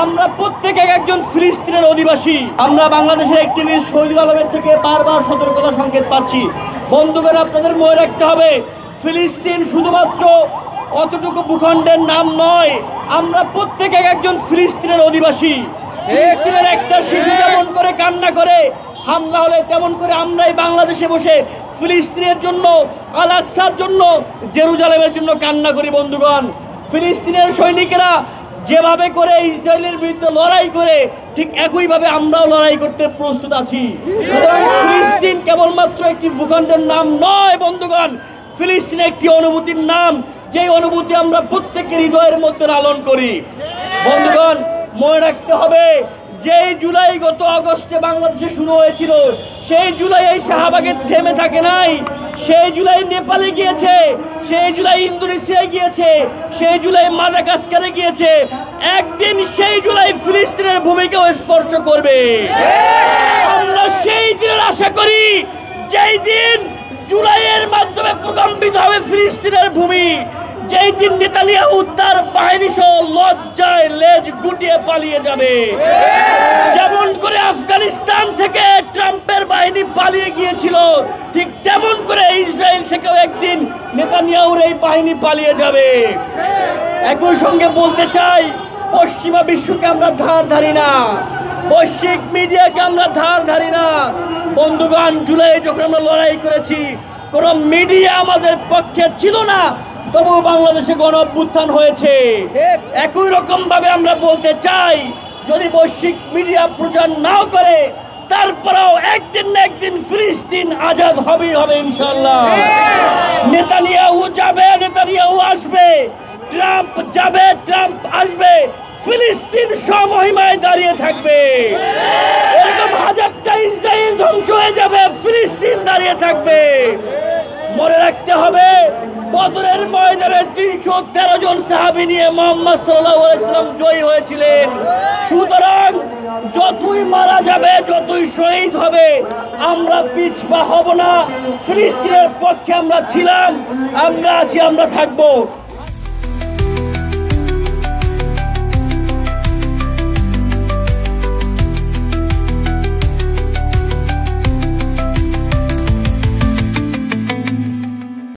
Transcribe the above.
আমরা প্রত্যেকে একজন ফিলিস্তিনের অধিবাসী। আমরা বাংলাদেশের অ্যাক্টিভিস্ট শহীদুল আলমের থেকে বারবার সতর্কতা সংকেত পাচ্ছি। বন্ধুগণ, আপনাদের মনে রাখতে হবে, ফিলিস্তিন শুধুমাত্র অতটুকু ভূখণ্ডের নাম নয়, আমরা প্রত্যেকে একজন ফিলিস্তিনের অধিবাসী। ফিলিস্তিনের একটা শিশু যেমন করে কান্না করে হামলা হলে, তেমন করে আমরাই বাংলাদেশে বসে ফিলিস্তিনের জন্য, আল আকসার জন্য, জেরুজালেমের জন্য কান্না করি। বন্ধুগণ, ফিলিস্তিনের সৈনিকেরা যেভাবে করে ইসরায়েলের বিরুদ্ধে লড়াই করে, ঠিক একইভাবে আমরাও লড়াই করতে প্রস্তুত আছি। সুতরাং ফিলিস্তিন কেবলমাত্র একটি ভূখণ্ডের নাম নয় বন্ধুগণ, ফিলিস্তিন একটি অনুভূতির নাম, যে অনুভূতি আমরা প্রত্যেকের হৃদয়ের মধ্যে লালন করি। বন্ধুগণ, মনে রাখতে হবে, যেই জুলাই গত আগস্টে বাংলাদেশে শুরু হয়েছিল, সেই জুলাই এই শাহবাগে থেমে থাকে নাই। সেই জুলাই নেপালে গিয়েছে, সেই জুলাই ইন্দোনেশিয়ায় গিয়েছে, সেই জুলাই মাদাগাস্কারে গিয়েছে। একদিন সেই জুলাই ফিলিস্তিনের ভূমিকেও স্পর্শ করবে। আমরা সেই দিনের আশা করি, যেই দিন জুলাইয়ের মাধ্যমে প্রকম্পিত হবে ফিলিস্তিনের ভূমি, যেই দিন নেতানিয়াহু তার বাহিনী সহ লজ্জায় লেজ গুটিয়ে পালিয়ে যাবে। যেমন করে আফগানিস্তান থেকে ট্রাম্পের বাহিনী পালিয়ে গিয়েছিল, ঠিক তেমন করে ইসরায়েল থেকেও একদিন নেতানিয়াহুর এই বাহিনী পালিয়ে যাবে। একই সঙ্গে বলতে চাই, পশ্চিমা বিশ্বকে আমরা ধার ধারি না, বৈশ্বিক মিডিয়াকে আমরা ধার ধারি না। বন্ধুগণ, জুলাই যখন আমরা লড়াই করেছি, কোনো মিডিয়া আমাদের পক্ষে ছিল না, তবু বাংলাদেশে গণ অভ্যুত্থান হয়েছে। একই রকম ভাবে আমরা বলতে চাই, যদি বৈশ্বিক মিডিয়া প্রচার নাও করে, তারপরেও একদিন না একদিন ফিলিস্তিন আজাদ হবেই হবে ইনশাআল্লাহ। নেতানিয়াহু যাবে, নেতানিয়াহু আসবে, ট্রাম্প যাবে, ট্রাম্প আসবে, ফিলিস্তিন সমহিমায় দাঁড়িয়ে থাকবে। এরকম হাজারটা ইসরায়েল ধ্বংস হয়ে যাবে, ফিলিস্তিন দাঁড়িয়ে থাকবে। মনে রাখতে হবে, বদরের ময়দানে 313 জন সাহাবী নিয়ে মুহাম্মদ সাল্লাল্লাহু আলাইহি ওয়াসাল্লাম জয়ী হয়েছিলেন। সুতরাং যতই মারা যাবে, যতই শহীদ হবে, আমরা পিছপা হব না। ফিলিস্তিনের পক্ষে আমরা ছিলাম, আমরা আছি, আমরা থাকবো।